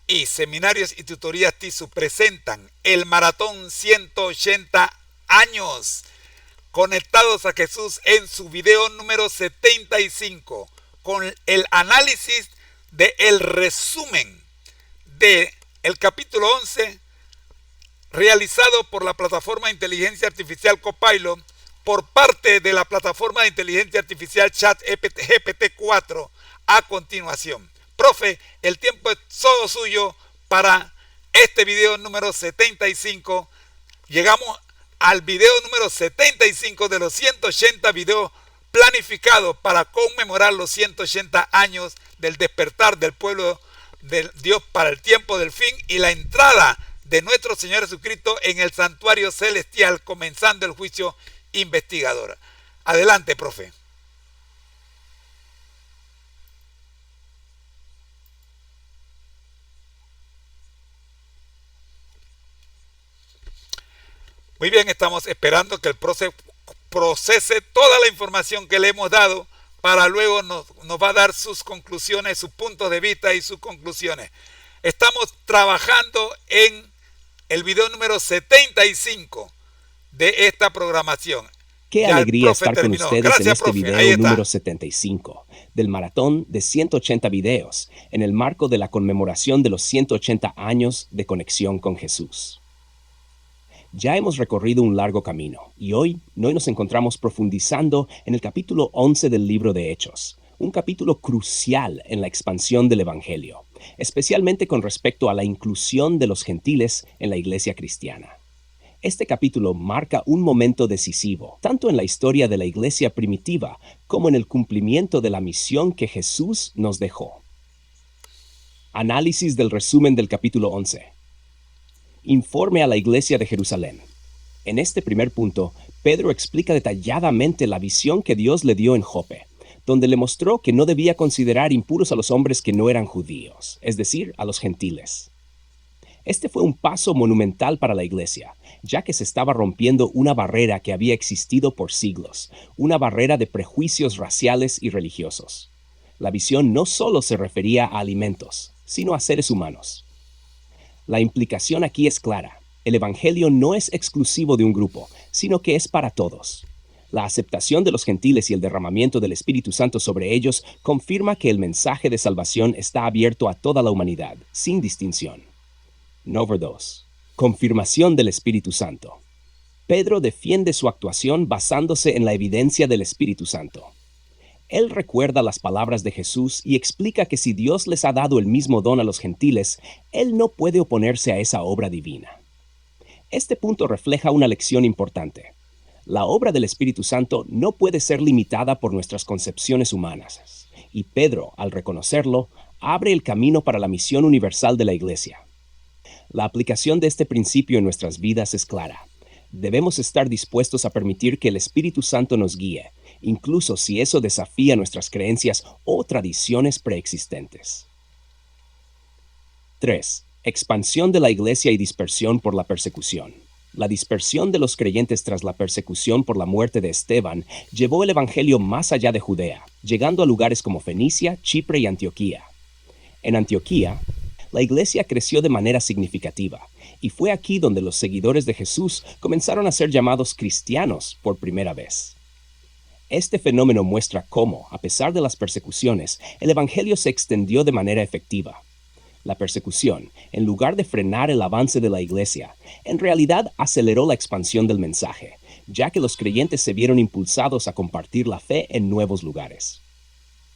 y Seminarios y Tutorías TISU presentan el Maratón 180 años conectados a Jesús en su video número 75 con el análisis del resumen del capítulo 11 realizado por la plataforma de inteligencia artificial Copilot por parte de la plataforma de inteligencia artificial ChatGPT-4 a continuación. Profe, el tiempo es todo suyo para este video número 75. Llegamos al video número 75 de los 180 videos planificados para conmemorar los 180 años del despertar del pueblo de Dios para el tiempo del fin y la entrada de nuestro Señor Jesucristo en el santuario celestial, comenzando el juicio investigador. Adelante, profe. Muy bien, estamos esperando que el procese toda la información que le hemos dado para luego nos va a dar sus conclusiones, sus puntos de vista y sus conclusiones. Estamos trabajando en el video número 75 de esta programación. Qué Ya alegría estar con ustedes. Gracias, en este profe. video número 75 del maratón de 180 videos en el marco de la conmemoración de los 180 años de conexión con Jesús. Ya hemos recorrido un largo camino y hoy nos encontramos profundizando en el capítulo 11 del libro de Hechos, un capítulo crucial en la expansión del Evangelio, especialmente con respecto a la inclusión de los gentiles en la iglesia cristiana. Este capítulo marca un momento decisivo, tanto en la historia de la iglesia primitiva como en el cumplimiento de la misión que Jesús nos dejó. Análisis del resumen del capítulo 11. Informe a la iglesia de Jerusalén. En este primer punto, Pedro explica detalladamente la visión que Dios le dio en Jope, donde le mostró que no debía considerar impuros a los hombres que no eran judíos, es decir, a los gentiles. Este fue un paso monumental para la iglesia, ya que se estaba rompiendo una barrera que había existido por siglos, una barrera de prejuicios raciales y religiosos. La visión no solo se refería a alimentos, sino a seres humanos. La implicación aquí es clara. El Evangelio no es exclusivo de un grupo, sino que es para todos. La aceptación de los gentiles y el derramamiento del Espíritu Santo sobre ellos confirma que el mensaje de salvación está abierto a toda la humanidad, sin distinción. Número 2. Confirmación del Espíritu Santo. Pedro defiende su actuación basándose en la evidencia del Espíritu Santo. Él recuerda las palabras de Jesús y explica que si Dios les ha dado el mismo don a los gentiles, Él no puede oponerse a esa obra divina. Este punto refleja una lección importante. La obra del Espíritu Santo no puede ser limitada por nuestras concepciones humanas, y Pedro, al reconocerlo, abre el camino para la misión universal de la Iglesia. La aplicación de este principio en nuestras vidas es clara. Debemos estar dispuestos a permitir que el Espíritu Santo nos guíe, incluso si eso desafía nuestras creencias o tradiciones preexistentes. 3. Expansión de la iglesia y dispersión por la persecución. La dispersión de los creyentes tras la persecución por la muerte de Esteban llevó el evangelio más allá de Judea, llegando a lugares como Fenicia, Chipre y Antioquía. En Antioquía, la iglesia creció de manera significativa, y fue aquí donde los seguidores de Jesús comenzaron a ser llamados cristianos por primera vez. Este fenómeno muestra cómo, a pesar de las persecuciones, el evangelio se extendió de manera efectiva. La persecución, en lugar de frenar el avance de la iglesia, en realidad aceleró la expansión del mensaje, ya que los creyentes se vieron impulsados a compartir la fe en nuevos lugares.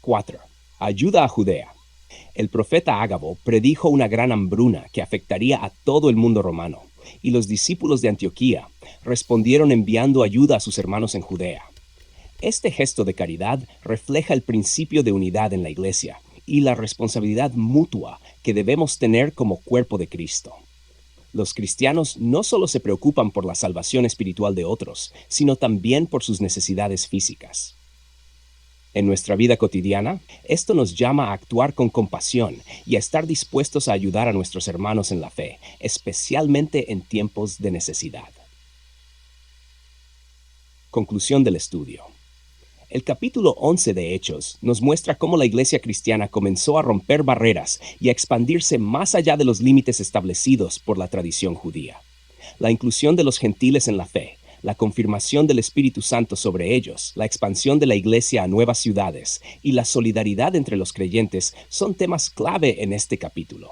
4. Ayuda a Judea. El profeta Ágabo predijo una gran hambruna que afectaría a todo el mundo romano, y los discípulos de Antioquía respondieron enviando ayuda a sus hermanos en Judea. Este gesto de caridad refleja el principio de unidad en la iglesia y la responsabilidad mutua que debemos tener como cuerpo de Cristo. Los cristianos no solo se preocupan por la salvación espiritual de otros, sino también por sus necesidades físicas. En nuestra vida cotidiana, esto nos llama a actuar con compasión y a estar dispuestos a ayudar a nuestros hermanos en la fe, especialmente en tiempos de necesidad. Conclusión del estudio. El capítulo 11 de Hechos nos muestra cómo la iglesia cristiana comenzó a romper barreras y a expandirse más allá de los límites establecidos por la tradición judía. La inclusión de los gentiles en la fe, la confirmación del Espíritu Santo sobre ellos, la expansión de la iglesia a nuevas ciudades y la solidaridad entre los creyentes son temas clave en este capítulo.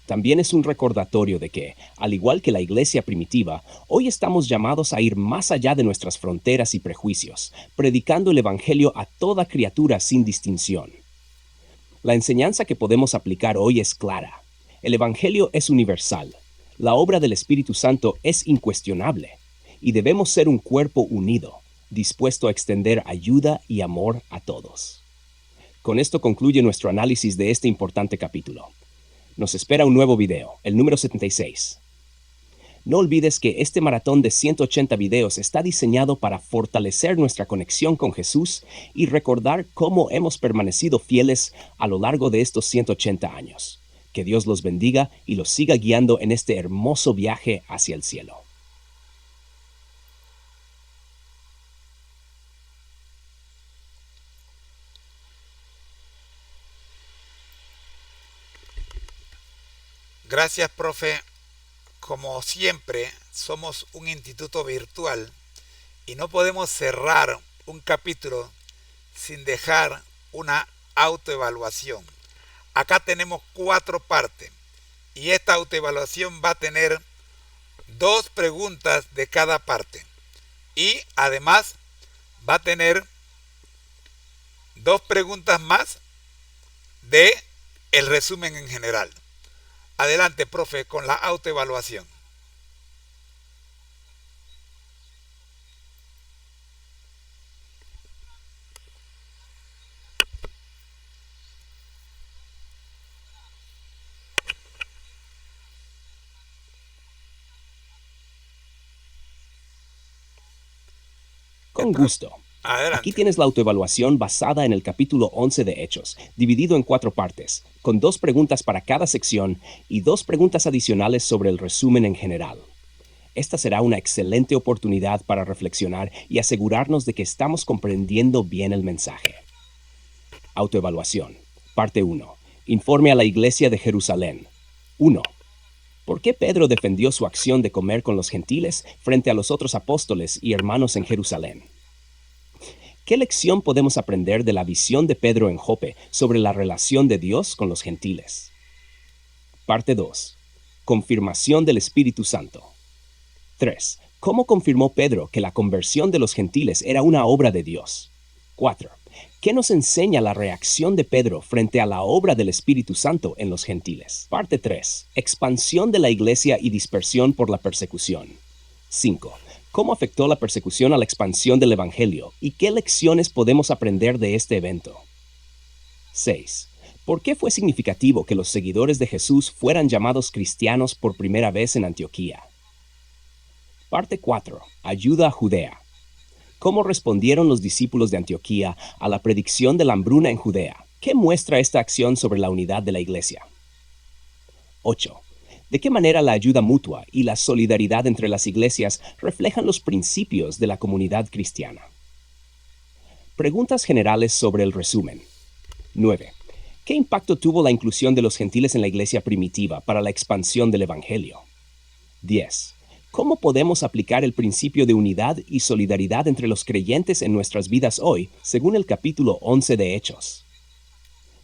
También es un recordatorio de que, al igual que la iglesia primitiva, hoy estamos llamados a ir más allá de nuestras fronteras y prejuicios, predicando el Evangelio a toda criatura sin distinción. La enseñanza que podemos aplicar hoy es clara. El Evangelio es universal. La obra del Espíritu Santo es incuestionable. Y debemos ser un cuerpo unido, dispuesto a extender ayuda y amor a todos. Con esto concluye nuestro análisis de este importante capítulo. Nos espera un nuevo video, el número 76. No olvides que este maratón de 180 videos está diseñado para fortalecer nuestra conexión con Jesús y recordar cómo hemos permanecido fieles a lo largo de estos 180 años. Que Dios los bendiga y los siga guiando en este hermoso viaje hacia el cielo. Gracias, profe. Como siempre, somos un instituto virtual y no podemos cerrar un capítulo sin dejar una autoevaluación. Acá tenemos 4 partes y esta autoevaluación va a tener 2 preguntas de cada parte y además va a tener 2 preguntas más de el resumen en general. Adelante, profe, con la autoevaluación. Con gusto. Aquí Adelante. tienes la autoevaluación basada en el capítulo 11 de Hechos, dividido en 4 partes, con 2 preguntas para cada sección y 2 preguntas adicionales sobre el resumen en general. Esta será una excelente oportunidad para reflexionar y asegurarnos de que estamos comprendiendo bien el mensaje. Autoevaluación. Parte 1. Informe a la Iglesia de Jerusalén. 1. ¿Por qué Pedro defendió su acción de comer con los gentiles frente a los otros apóstoles y hermanos en Jerusalén? ¿Qué lección podemos aprender de la visión de Pedro en Jope sobre la relación de Dios con los gentiles? Parte 2. Confirmación del Espíritu Santo. 3. ¿Cómo confirmó Pedro que la conversión de los gentiles era una obra de Dios? 4. ¿Qué nos enseña la reacción de Pedro frente a la obra del Espíritu Santo en los gentiles? Parte 3. Expansión de la iglesia y dispersión por la persecución. 5. ¿Cómo afectó la persecución a la expansión del Evangelio y qué lecciones podemos aprender de este evento? 6. ¿Por qué fue significativo que los seguidores de Jesús fueran llamados cristianos por primera vez en Antioquía? Parte 4. Ayuda a Judea. ¿Cómo respondieron los discípulos de Antioquía a la predicción de la hambruna en Judea? ¿Qué muestra esta acción sobre la unidad de la iglesia? 8. ¿De qué manera la ayuda mutua y la solidaridad entre las iglesias reflejan los principios de la comunidad cristiana? Preguntas generales sobre el resumen. 9. ¿Qué impacto tuvo la inclusión de los gentiles en la iglesia primitiva para la expansión del Evangelio? 10. ¿Cómo podemos aplicar el principio de unidad y solidaridad entre los creyentes en nuestras vidas hoy, según el capítulo 11 de Hechos?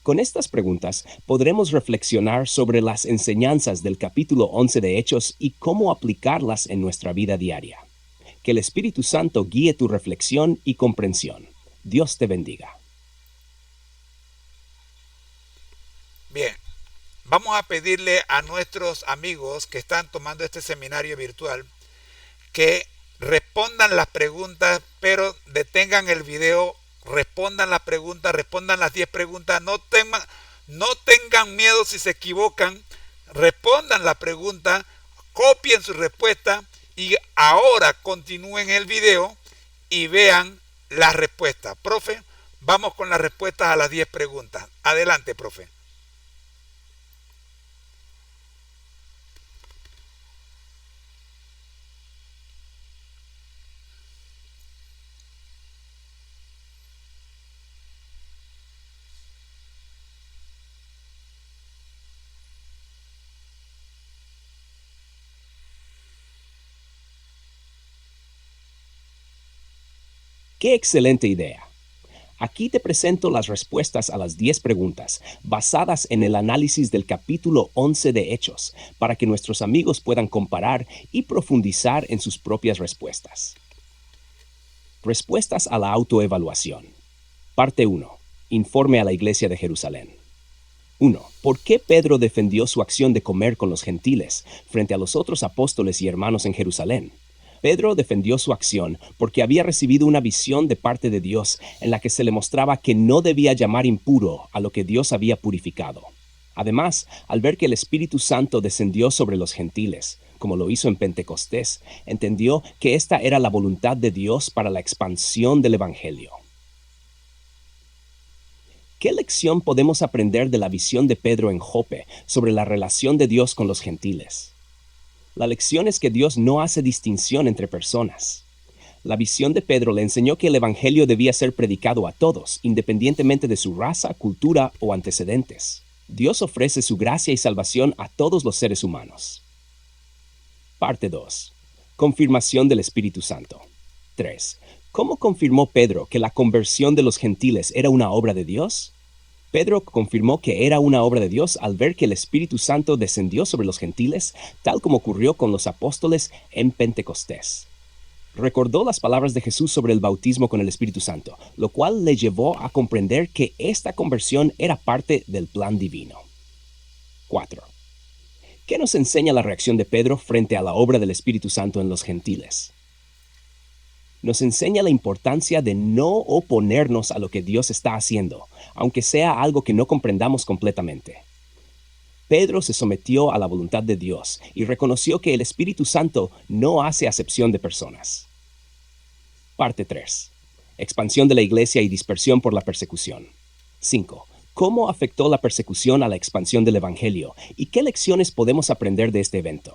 Con estas preguntas podremos reflexionar sobre las enseñanzas del capítulo 11 de Hechos y cómo aplicarlas en nuestra vida diaria. Que el Espíritu Santo guíe tu reflexión y comprensión. Dios te bendiga. Bien, vamos a pedirle a nuestros amigos que están tomando este seminario virtual que respondan las preguntas, pero detengan el video, respondan las preguntas, respondan las 10 preguntas, no tengan miedo si se equivocan, respondan la pregunta, copien su respuesta y ahora continúen el video y vean las respuestas. Profe, vamos con las respuestas a las 10 preguntas. Adelante, profe. ¡Qué excelente idea! Aquí te presento las respuestas a las 10 preguntas, basadas en el análisis del capítulo 11 de Hechos, para que nuestros amigos puedan comparar y profundizar en sus propias respuestas. Respuestas a la autoevaluación. Parte 1. Informe a la Iglesia de Jerusalén. 1. ¿Por qué Pedro defendió su acción de comer con los gentiles frente a los otros apóstoles y hermanos en Jerusalén? Pedro defendió su acción porque había recibido una visión de parte de Dios en la que se le mostraba que no debía llamar impuro a lo que Dios había purificado. Además, al ver que el Espíritu Santo descendió sobre los gentiles, como lo hizo en Pentecostés, entendió que esta era la voluntad de Dios para la expansión del Evangelio. ¿Qué lección podemos aprender de la visión de Pedro en Jope sobre la relación de Dios con los gentiles? La lección es que Dios no hace distinción entre personas. La visión de Pedro le enseñó que el Evangelio debía ser predicado a todos, independientemente de su raza, cultura o antecedentes. Dios ofrece su gracia y salvación a todos los seres humanos. Parte 2. Confirmación del Espíritu Santo. 3. ¿Cómo confirmó Pedro que la conversión de los gentiles era una obra de Dios? Pedro confirmó que era una obra de Dios al ver que el Espíritu Santo descendió sobre los gentiles, tal como ocurrió con los apóstoles en Pentecostés. Recordó las palabras de Jesús sobre el bautismo con el Espíritu Santo, lo cual le llevó a comprender que esta conversión era parte del plan divino. 4. ¿Qué nos enseña la reacción de Pedro frente a la obra del Espíritu Santo en los gentiles? Nos enseña la importancia de no oponernos a lo que Dios está haciendo, aunque sea algo que no comprendamos completamente. Pedro se sometió a la voluntad de Dios y reconoció que el Espíritu Santo no hace acepción de personas. Parte 3. Expansión de la iglesia y dispersión por la persecución. 5. ¿Cómo afectó la persecución a la expansión del Evangelio y qué lecciones podemos aprender de este evento?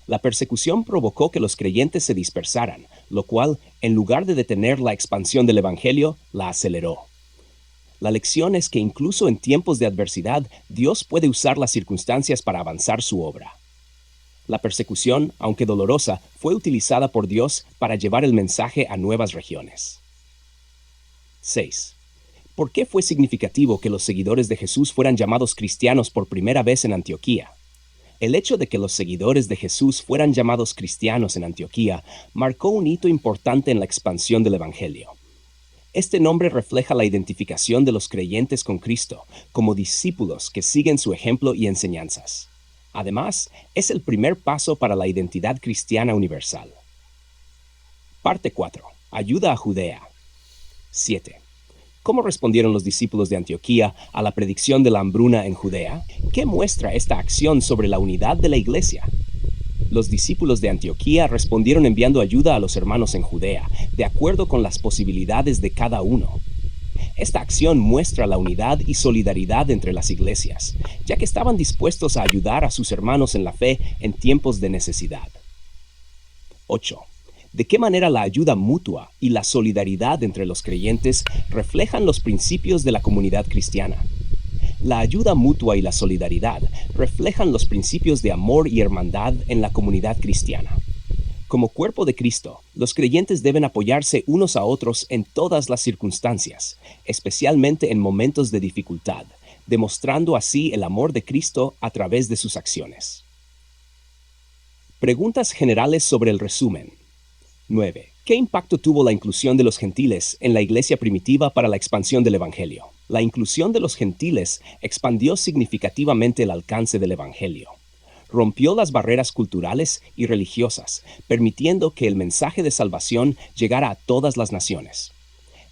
La persecución provocó que los creyentes se dispersaran, lo cual, en lugar de detener la expansión del Evangelio, la aceleró. La lección es que incluso en tiempos de adversidad, Dios puede usar las circunstancias para avanzar su obra. La persecución, aunque dolorosa, fue utilizada por Dios para llevar el mensaje a nuevas regiones. 6. ¿Por qué fue significativo que los seguidores de Jesús fueran llamados cristianos por primera vez en Antioquía? El hecho de que los seguidores de Jesús fueran llamados cristianos en Antioquía marcó un hito importante en la expansión del Evangelio. Este nombre refleja la identificación de los creyentes con Cristo como discípulos que siguen su ejemplo y enseñanzas. Además, es el primer paso para la identidad cristiana universal. Parte 4. Ayuda a Judea. 7. ¿Cómo respondieron los discípulos de Antioquía a la predicción de la hambruna en Judea? ¿Qué muestra esta acción sobre la unidad de la iglesia? Los discípulos de Antioquía respondieron enviando ayuda a los hermanos en Judea, de acuerdo con las posibilidades de cada uno. Esta acción muestra la unidad y solidaridad entre las iglesias, ya que estaban dispuestos a ayudar a sus hermanos en la fe en tiempos de necesidad. 8. ¿De qué manera la ayuda mutua y la solidaridad entre los creyentes reflejan los principios de la comunidad cristiana? La ayuda mutua y la solidaridad reflejan los principios de amor y hermandad en la comunidad cristiana. Como cuerpo de Cristo, los creyentes deben apoyarse unos a otros en todas las circunstancias, especialmente en momentos de dificultad, demostrando así el amor de Cristo a través de sus acciones. Preguntas generales sobre el resumen. 9. ¿Qué impacto tuvo la inclusión de los gentiles en la iglesia primitiva para la expansión del Evangelio? La inclusión de los gentiles expandió significativamente el alcance del Evangelio. Rompió las barreras culturales y religiosas, permitiendo que el mensaje de salvación llegara a todas las naciones.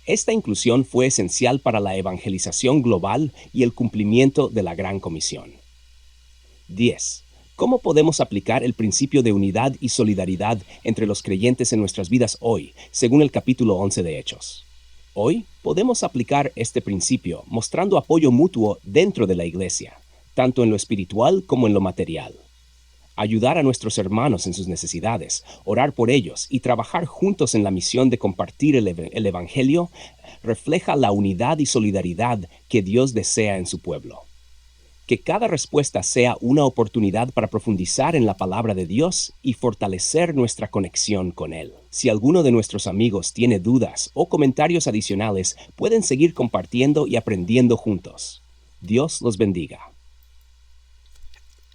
Esta inclusión fue esencial para la evangelización global y el cumplimiento de la Gran Comisión. 10. ¿Cómo podemos aplicar el principio de unidad y solidaridad entre los creyentes en nuestras vidas hoy, según el capítulo 11 de Hechos? Hoy podemos aplicar este principio mostrando apoyo mutuo dentro de la iglesia, tanto en lo espiritual como en lo material. Ayudar a nuestros hermanos en sus necesidades, orar por ellos y trabajar juntos en la misión de compartir el Evangelio refleja la unidad y solidaridad que Dios desea en su pueblo. Que cada respuesta sea una oportunidad para profundizar en la palabra de Dios y fortalecer nuestra conexión con Él. Si alguno de nuestros amigos tiene dudas o comentarios adicionales, pueden seguir compartiendo y aprendiendo juntos. Dios los bendiga.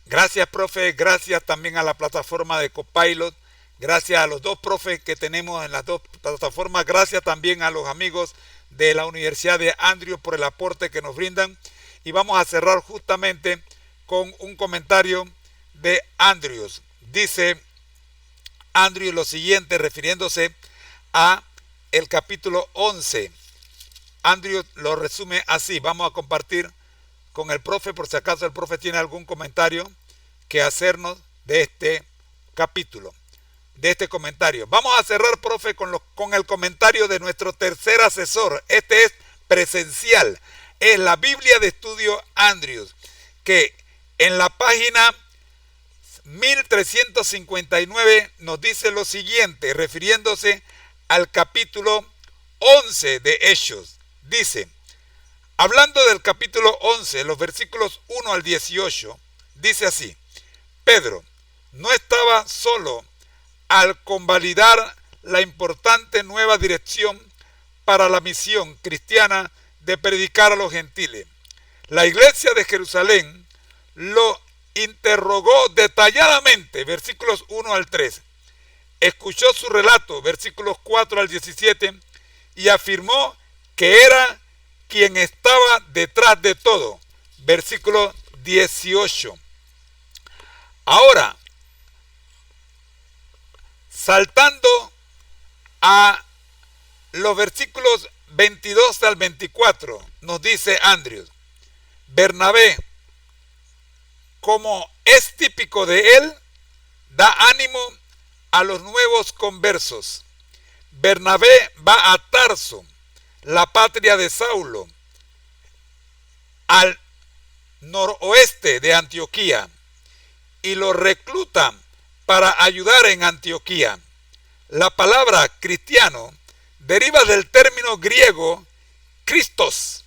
Gracias, profe. Gracias también a la plataforma de Copilot. Gracias a los dos profes que tenemos en las dos plataformas. Gracias también a los amigos de la Universidad de Andrews por el aporte que nos brindan. Y vamos a cerrar justamente con un comentario de Andrews. Dice Andrews lo siguiente, refiriéndose a el capítulo 11. Andrews lo resume así. Vamos a compartir con el profe, por si acaso el profe tiene algún comentario que hacernos de este capítulo, de este comentario. Vamos a cerrar, profe, con el comentario de nuestro tercer asesor. Este es presencial. Es la Biblia de Estudio Andrews, que en la página 1359 nos dice lo siguiente, refiriéndose al capítulo 11 de Hechos. Dice, hablando del capítulo 11, los versículos 1 al 18, dice así: Pedro no estaba solo al convalidar la importante nueva dirección para la misión cristiana de predicar a los gentiles. La iglesia de Jerusalén lo interrogó detalladamente, versículos 1 al 3. Escuchó su relato, versículos 4 al 17, y afirmó que era quien estaba detrás de todo, versículo 18. Ahora, saltando a los versículos 22 al 24, nos dice Andrews: Bernabé, como es típico de él, da ánimo a los nuevos conversos. Bernabé va a Tarso, la patria de Saulo, al noroeste de Antioquía, y lo recluta para ayudar en Antioquía. La palabra cristiano deriva del término griego Christos,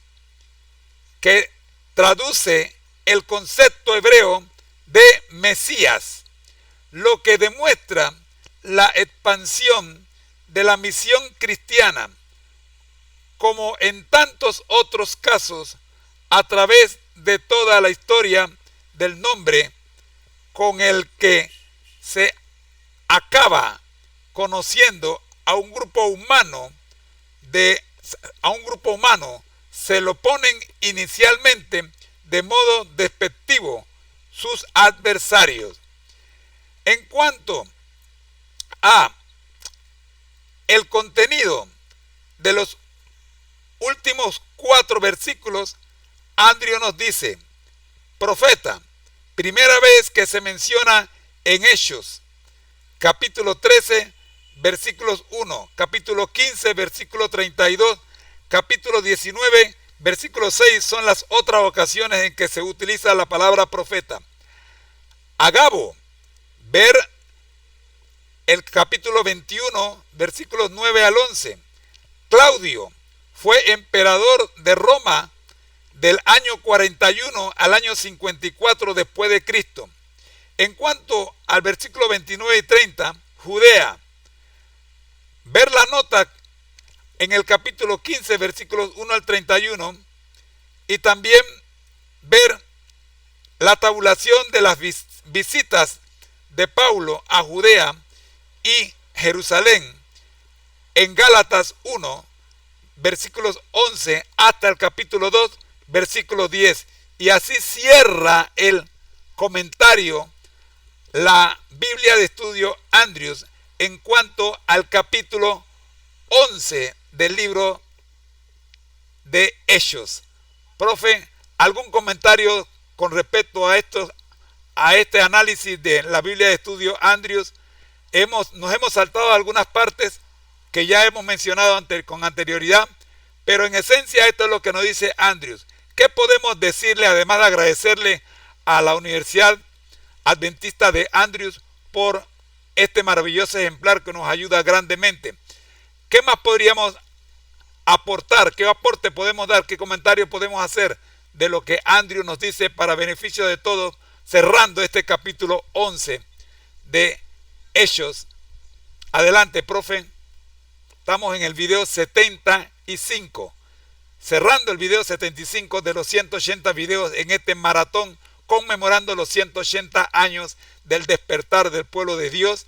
que traduce el concepto hebreo de Mesías, lo que demuestra la expansión de la misión cristiana, como en tantos otros casos, a través de toda la historia del nombre con el que se acaba conociendo a un grupo humano, se lo ponen inicialmente de modo despectivo sus adversarios. En cuanto a el contenido de los últimos 4 versículos, Andrews nos dice: profeta, primera vez que se menciona en Hechos, capítulo 13, versículos 1, capítulo 15, versículo 32, capítulo 19, versículo 6 son las otras ocasiones en que se utiliza la palabra profeta. Agabo, ver el capítulo 21, versículos 9 al 11. Claudio fue emperador de Roma del año 41 al año 54 después de Cristo. En cuanto al versículo 29 y 30, Judea, ver la nota en el capítulo 15, versículos 1 al 31, y también ver la tabulación de las visitas de Pablo a Judea y Jerusalén en Gálatas 1, versículos 11 hasta el capítulo 2, versículo 10. Y así cierra el comentario la Biblia de Estudio Andrews en cuanto al capítulo 11 del libro de Hechos. Profe, ¿algún comentario con respecto a este análisis de la Biblia de Estudio Andrews? Nos hemos saltado algunas partes que ya hemos mencionado con anterioridad, pero en esencia esto es lo que nos dice Andrews. ¿Qué podemos decirle, además de agradecerle a la Universidad Adventista de Andrews por este maravilloso ejemplar que nos ayuda grandemente? ¿Qué más podríamos aportar? ¿Qué aporte podemos dar? ¿Qué comentario podemos hacer de lo que Andrews nos dice para beneficio de todos, cerrando este capítulo 11 de Hechos Adelante, profe. Estamos en el video 75. Cerrando el video 75 de los 180 videos en este maratón conmemorando los 180 años del despertar del pueblo de Dios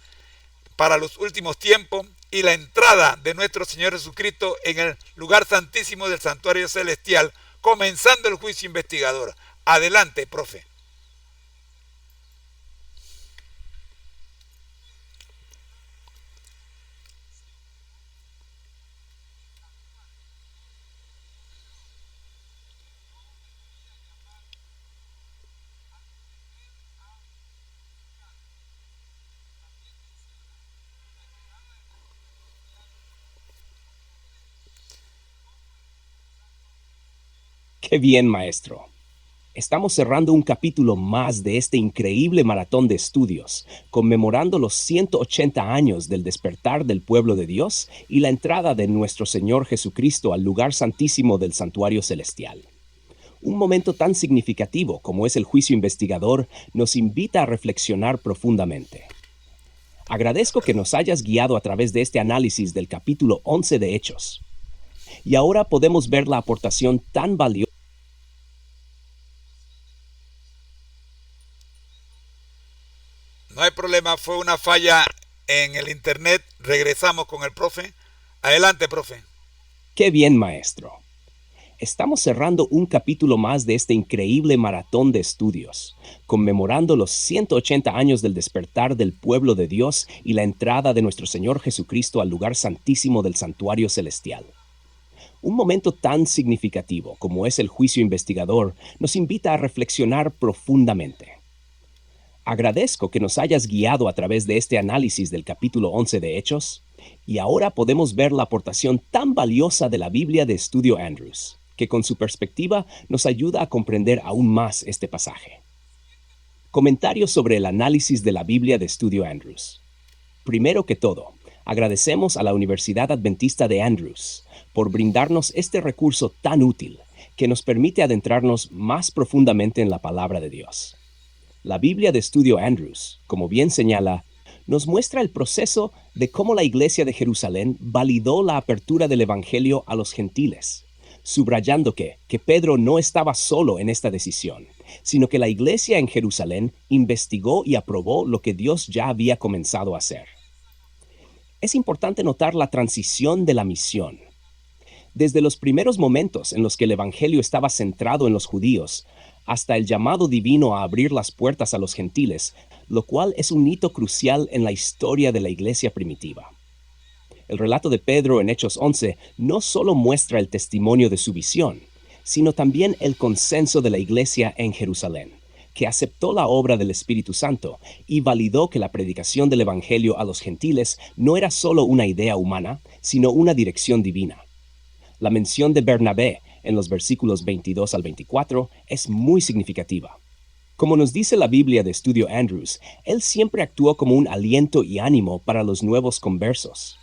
para los últimos tiempos y la entrada de nuestro Señor Jesucristo en el lugar santísimo del santuario celestial, comenzando el juicio investigador. Adelante, profe. ¡Qué bien, maestro! Estamos cerrando un capítulo más de este increíble maratón de estudios, conmemorando los 180 años del despertar del pueblo de Dios y la entrada de nuestro Señor Jesucristo al lugar santísimo del santuario celestial. Un momento tan significativo como es el juicio investigador nos invita a reflexionar profundamente. Agradezco que nos hayas guiado a través de este análisis del capítulo 11 de Hechos. Y ahora podemos ver la aportación tan valiosa. No hay problema, fue una falla en el internet. Regresamos con el profe. Adelante, profe. ¡Qué bien, maestro! Estamos cerrando un capítulo más de este increíble maratón de estudios, conmemorando los 180 años del despertar del pueblo de Dios y la entrada de nuestro Señor Jesucristo al lugar santísimo del santuario celestial. Un momento tan significativo como es el juicio investigador nos invita a reflexionar profundamente. Agradezco que nos hayas guiado a través de este análisis del capítulo 11 de Hechos, y ahora podemos ver la aportación tan valiosa de la Biblia de Estudio Andrews, que con su perspectiva nos ayuda a comprender aún más este pasaje. Comentarios sobre el análisis de la Biblia de Estudio Andrews. Primero que todo, agradecemos a la Universidad Adventista de Andrews por brindarnos este recurso tan útil que nos permite adentrarnos más profundamente en la palabra de Dios. La Biblia de Estudio Andrews, como bien señala, nos muestra el proceso de cómo la Iglesia de Jerusalén validó la apertura del Evangelio a los gentiles, subrayando que Pedro no estaba solo en esta decisión, sino que la Iglesia en Jerusalén investigó y aprobó lo que Dios ya había comenzado a hacer. Es importante notar la transición de la misión. Desde los primeros momentos en los que el Evangelio estaba centrado en los judíos, hasta el llamado divino a abrir las puertas a los gentiles, lo cual es un hito crucial en la historia de la iglesia primitiva. El relato de Pedro en Hechos 11 no solo muestra el testimonio de su visión, sino también el consenso de la iglesia en Jerusalén, que aceptó la obra del Espíritu Santo y validó que la predicación del Evangelio a los gentiles no era solo una idea humana, sino una dirección divina. La mención de Bernabé en los versículos 22 al 24 es muy significativa. Como nos dice la Biblia de Estudio Andrews, él siempre actuó como un aliento y ánimo para los nuevos conversos.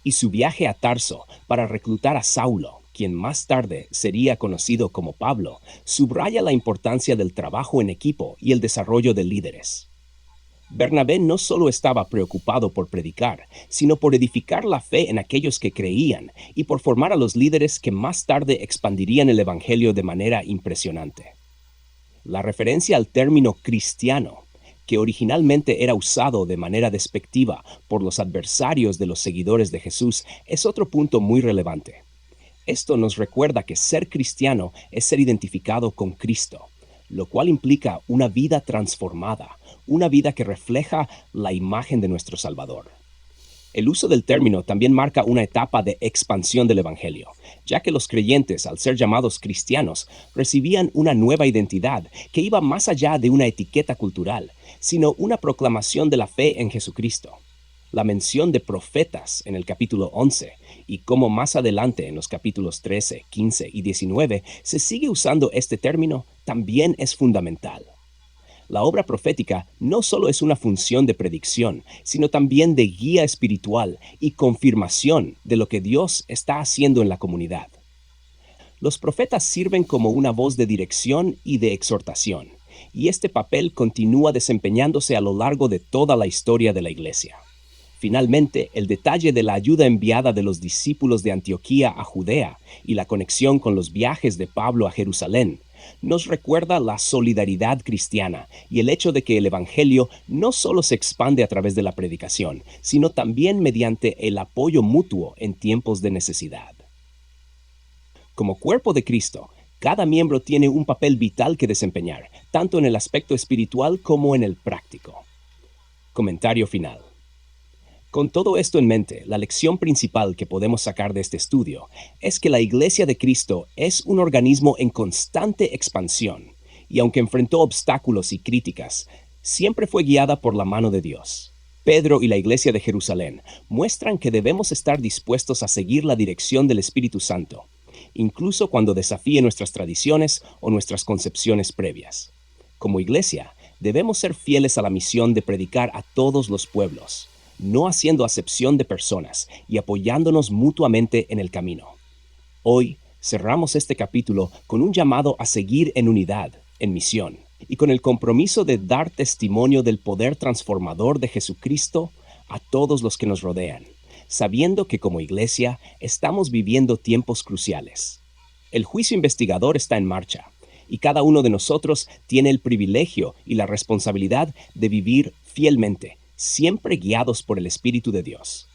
Y su viaje a Tarso para reclutar a Saulo, quien más tarde sería conocido como Pablo, subraya la importancia del trabajo en equipo y el desarrollo de líderes. Bernabé no solo estaba preocupado por predicar, sino por edificar la fe en aquellos que creían y por formar a los líderes que más tarde expandirían el Evangelio de manera impresionante. La referencia al término cristiano, que originalmente era usado de manera despectiva por los adversarios de los seguidores de Jesús, es otro punto muy relevante. Esto nos recuerda que ser cristiano es ser identificado con Cristo, lo cual implica una vida transformada, una vida que refleja la imagen de nuestro Salvador. El uso del término también marca una etapa de expansión del Evangelio, ya que los creyentes, al ser llamados cristianos, recibían una nueva identidad que iba más allá de una etiqueta cultural, sino una proclamación de la fe en Jesucristo. La mención de profetas en el capítulo 11 y cómo más adelante en los capítulos 13, 15 y 19 se sigue usando este término también es fundamental. La obra profética no solo es una función de predicción, sino también de guía espiritual y confirmación de lo que Dios está haciendo en la comunidad. Los profetas sirven como una voz de dirección y de exhortación, y este papel continúa desempeñándose a lo largo de toda la historia de la Iglesia. Finalmente, el detalle de la ayuda enviada de los discípulos de Antioquía a Judea y la conexión con los viajes de Pablo a Jerusalén nos recuerda la solidaridad cristiana y el hecho de que el Evangelio no solo se expande a través de la predicación, sino también mediante el apoyo mutuo en tiempos de necesidad. Como cuerpo de Cristo, cada miembro tiene un papel vital que desempeñar, tanto en el aspecto espiritual como en el práctico. Comentario final. Con todo esto en mente, la lección principal que podemos sacar de este estudio es que la Iglesia de Cristo es un organismo en constante expansión, y aunque enfrentó obstáculos y críticas, siempre fue guiada por la mano de Dios. Pedro y la Iglesia de Jerusalén muestran que debemos estar dispuestos a seguir la dirección del Espíritu Santo, incluso cuando desafíe nuestras tradiciones o nuestras concepciones previas. Como Iglesia, debemos ser fieles a la misión de predicar a todos los pueblos, no haciendo acepción de personas y apoyándonos mutuamente en el camino. Hoy cerramos este capítulo con un llamado a seguir en unidad, en misión, y con el compromiso de dar testimonio del poder transformador de Jesucristo a todos los que nos rodean, sabiendo que como Iglesia estamos viviendo tiempos cruciales. El juicio investigador está en marcha, y cada uno de nosotros tiene el privilegio y la responsabilidad de vivir fielmente, siempre guiados por el Espíritu de Dios.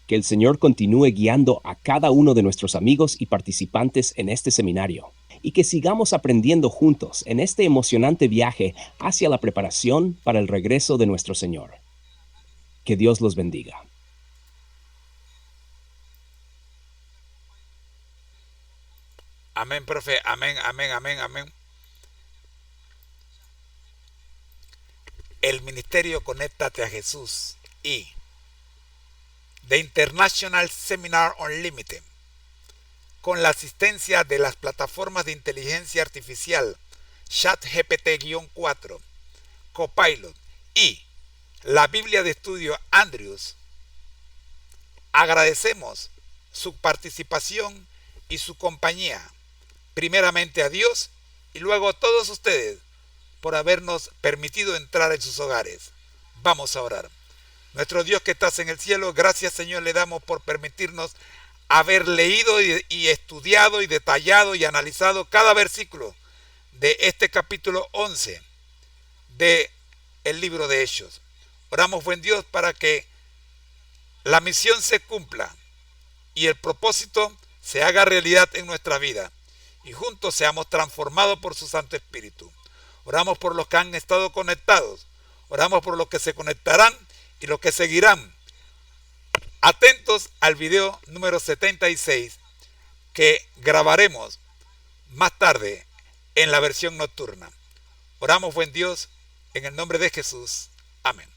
Que el Señor continúe guiando a cada uno de nuestros amigos y participantes en este seminario, y que sigamos aprendiendo juntos en este emocionante viaje hacia la preparación para el regreso de nuestro Señor. Que Dios los bendiga. Amén, profe. Amén, amén, amén, amén. El ministerio Conéctate a Jesús y The International Seminar Unlimited, con la asistencia de las plataformas de inteligencia artificial ChatGPT-4, Copilot y la Biblia de Estudio Andrews, agradecemos su participación y su compañía, primeramente a Dios y luego a todos ustedes, por habernos permitido entrar en sus hogares. Vamos a orar. Nuestro Dios que estás en el cielo, gracias Señor le damos por permitirnos haber leído y estudiado y detallado y analizado cada versículo de este capítulo 11 de el libro de Hechos. Oramos, buen Dios, para que la misión se cumpla y el propósito se haga realidad en nuestra vida y juntos seamos transformados por su Santo Espíritu. Oramos por los que han estado conectados. Oramos por los que se conectarán y los que seguirán. Atentos al video número 76 que grabaremos más tarde en la versión nocturna. Oramos, buen Dios, en el nombre de Jesús. Amén.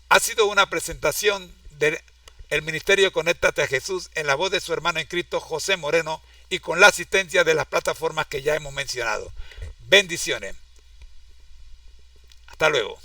Ha sido una presentación del Ministerio Conéctate a Jesús en la voz de su hermano en Cristo, José Moreno, y con la asistencia de las plataformas que ya hemos mencionado. Bendiciones. Hasta luego.